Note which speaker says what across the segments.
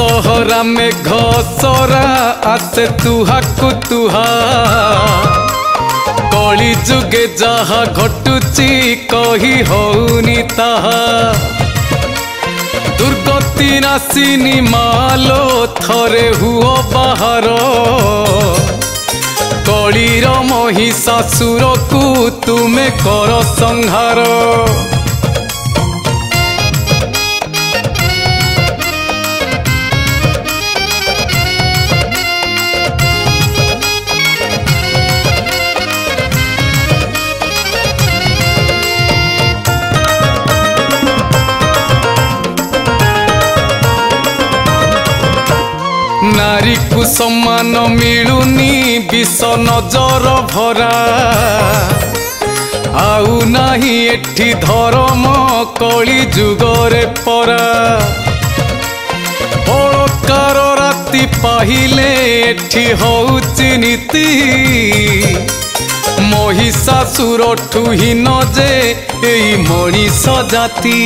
Speaker 1: सहरा मेघ सरा आसे तुहा कुतुहा कली जुगे जहा घटुची कही होनी ताहा दुर्गति नासिनी मालो थरे हुओ बाहर कलीर महिषासुर को तुमे कर संहार नारी को सम्मान मिलुनी विष नजर भरा आउ नाही एठी धर्म कली जुगरे परा बड़कार राति पाहिले एठी होउची नीति महिषासुर ठुहीन जे एई मणिष जाति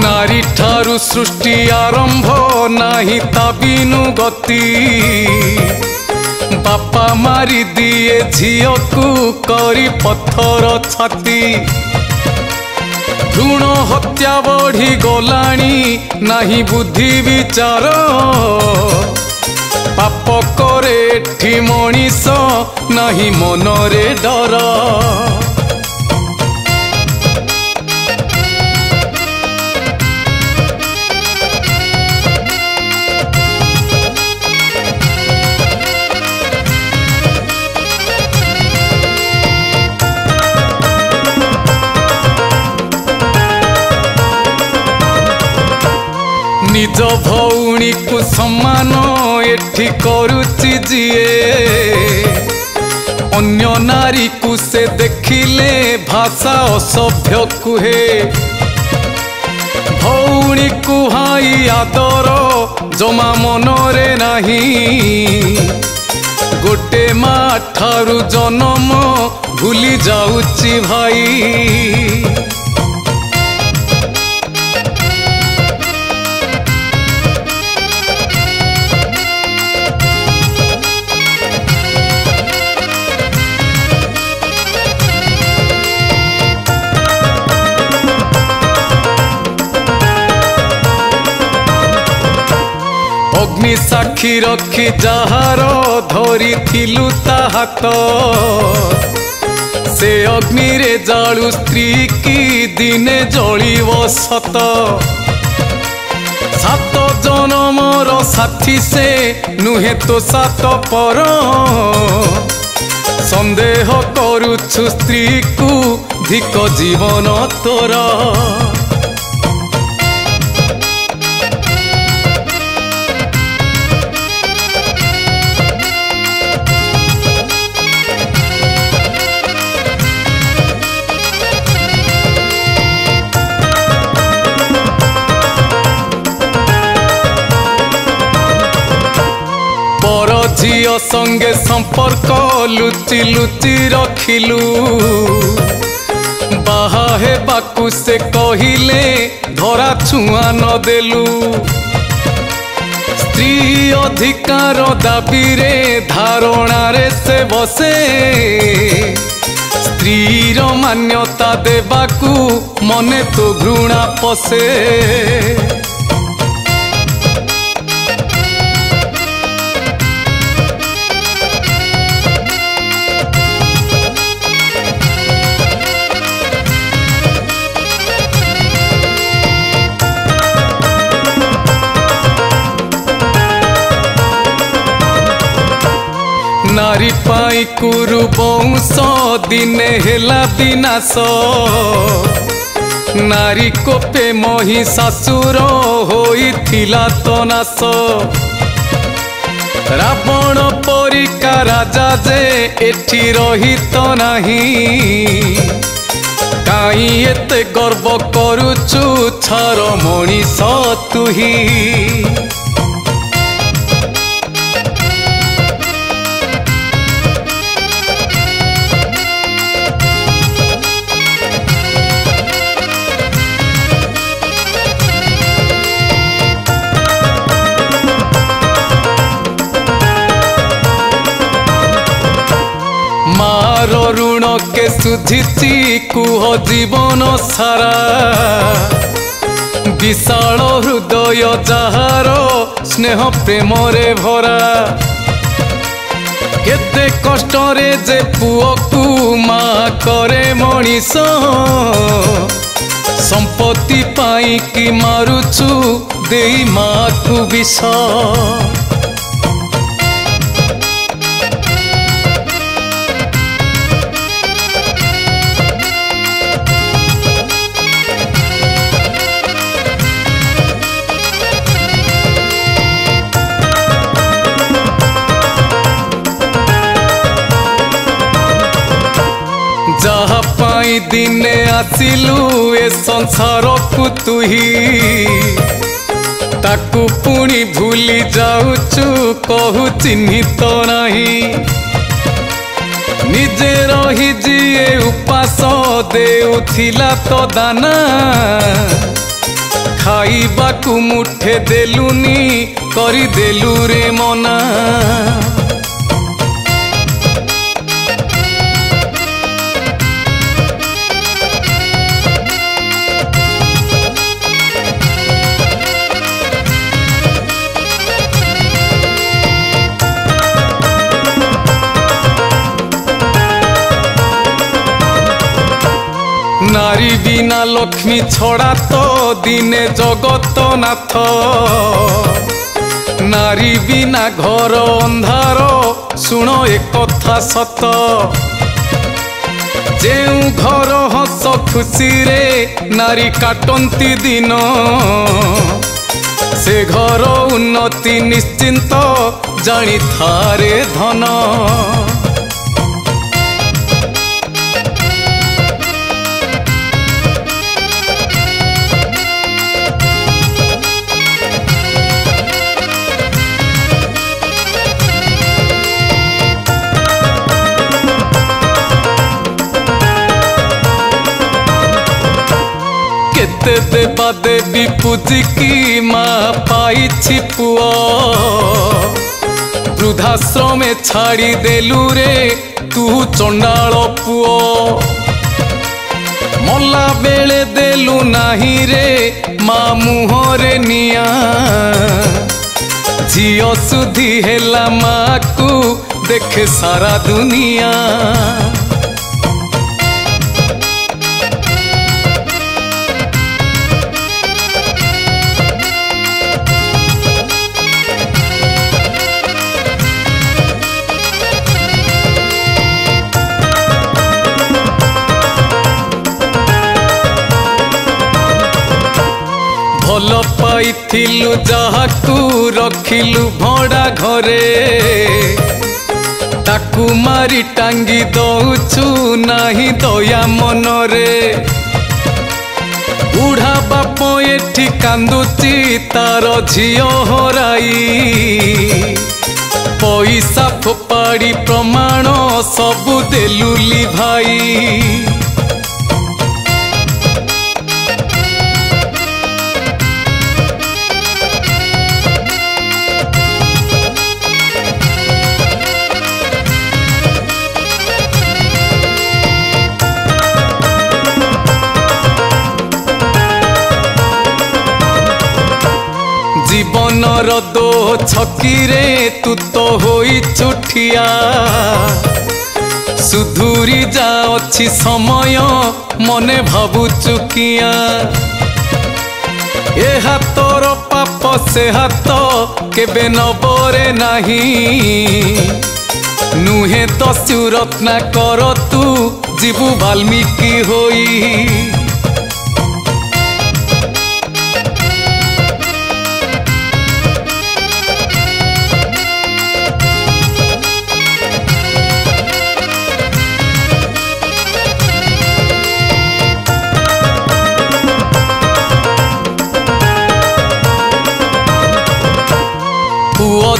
Speaker 1: नारी ठारू सृष्टि आरंभ नाही ता बिनु गति बापा मारी दिए झियो को करी पत्थर छाती भ्रूण हत्या बढ़ी गलानी नाही बुद्धि विचार पाप करे एठी मनीष नाही मनरे डर निज भौणी को सम्मान एठी करुची जिए अन्य नारी को से देखिले भाषा असभ्य कुहे भौणी कुहाई आदर जमा मनरे नाही गोटे मा ठारू जन्म भूली जाउची भाई अग्नि साक्षी रखी जार धरी थिलु ता हाथ से अग्नि रे जालु स्त्री की दिने जलिव सत सात जनमर साथी से नुहे तो सात पर संदेह करुछु स्त्री को धिक जीवन तोर झियो संगे संपर्क लुचि लुचि रखिलु बाहा हेबाकु से कहिले धरा छुआ न देलु स्त्री अधिकार दाबी रे धारणा रे से बसे स्त्रीर मान्यता देबाकु मने तो घृणा पसे नारी पाई कुरु वंश दिने हेला विनाश नारी कोपे महिषासुर होइथिला तो नाश रावण परिका राजा जे एठी रहित नाही काई एते गर्व करुचु छार मनीष तुही मार ऋण के सुझिची कुह जीवन सारा विशाल हृदय जार स्नेह प्रेम रे भरा केते कष्ट रे जे पुओ को माँ करे मनीष संपत्ति पाई कि मारुचु देई माँ को विष जहा पाई दिने आसिलु ए संसार को तुही ताकू पुणी भूली जाऊचु कहू चिन्हित नहीं निजे रही जिए उपास देउथिला तो दाना खाइबाकू मुठे देलुनी करी देलु रे मना नारी बिना लक्ष्मी छड़ा तो दिने जगत नाथ नारी बिना घर अंधार शुण एक कथा सत जेउ घर हस खुशी रे नारी काटंती दिन से घर उन्नति निश्चिंत जानी थारे धन केते देवा देवी पूजिकी माँ पाई पुओ वृद्धाश्रमे छाड़ी देलु रे तू चंडाल पुओ मल्ला बेले देलु नाही रे माँ मुहरे निया झियो सुधी हेला माँ को देखे सारा दुनिया भल पाइथिलु जाहाकू रखिलु भड़ा घरे ताकू मारी टांगी दउछु नाही दया मनरे बुढ़ा बाप एठी कांदुची तार झियो हराई पैसा फोपाड़ी प्रमाण सबु देलुली भाई जीवनर दो छकी रे तू तो होई छुटिया सुधुरी जा अच्छी समय मने भाबु चुकिया ए हाथर पाप से हाथ केबे नबरे नहीं नुहे तो सुरत्ना कर तू जीवु वाल्मीकि होई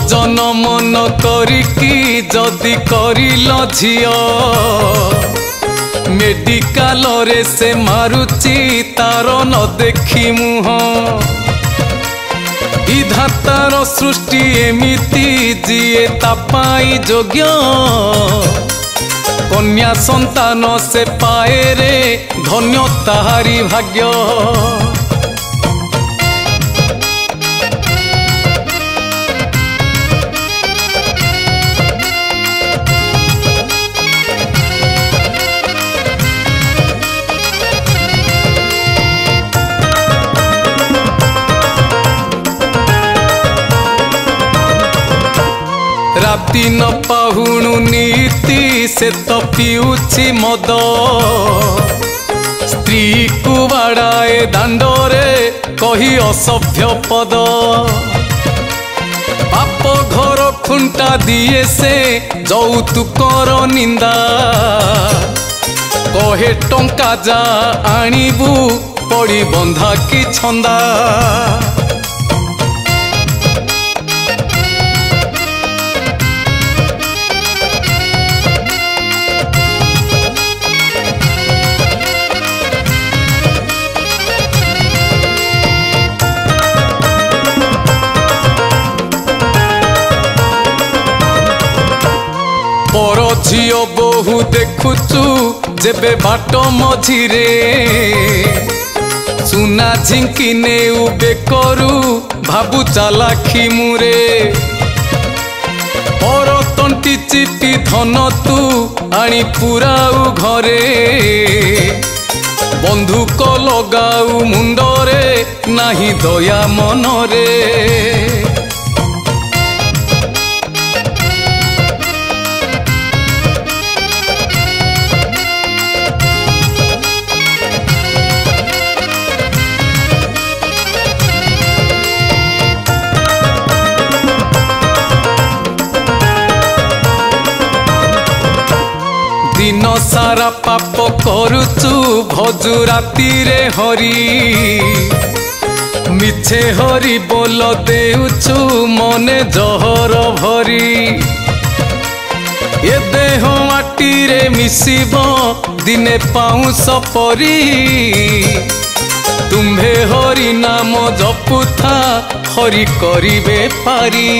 Speaker 1: भजन मन करिकी जदि करिल झियो मेडिकल रे से मारुची तार न देखी मुह विधातार सृष्टि एमिति जिए तापाई योग्य कन्या संतान से पाए रे धन्य ताहारी भाग्य। राति न पाहुणु नीति से तो पिउछि मद स्त्री को बाड़ाए दांडरे कही असभ्य पद पाप घर खुंटा दिए से यौतुकर निंदा कहे टंका जा आनिबू पड़ी बंधा कि छंदा। पर झियो बहु देखुचु जेबे बाट मझिरे सुना झिंकी नेउ बेकरू भाबु चालाखी मुरे पर तंटी चिपी धन तू आनी पुराऊ घरे बंधुक लगाऊ मुंडरे नाही दया मनरे। दिन सारा पाप करुचु भजु राति रे हरि मिछे हरि बोल देउचु मने जहर भरी ए देह माटी रे मिसिब दिने पाउस परी तुम्भे हरि नाम जपुथा हरि करिबे पारी।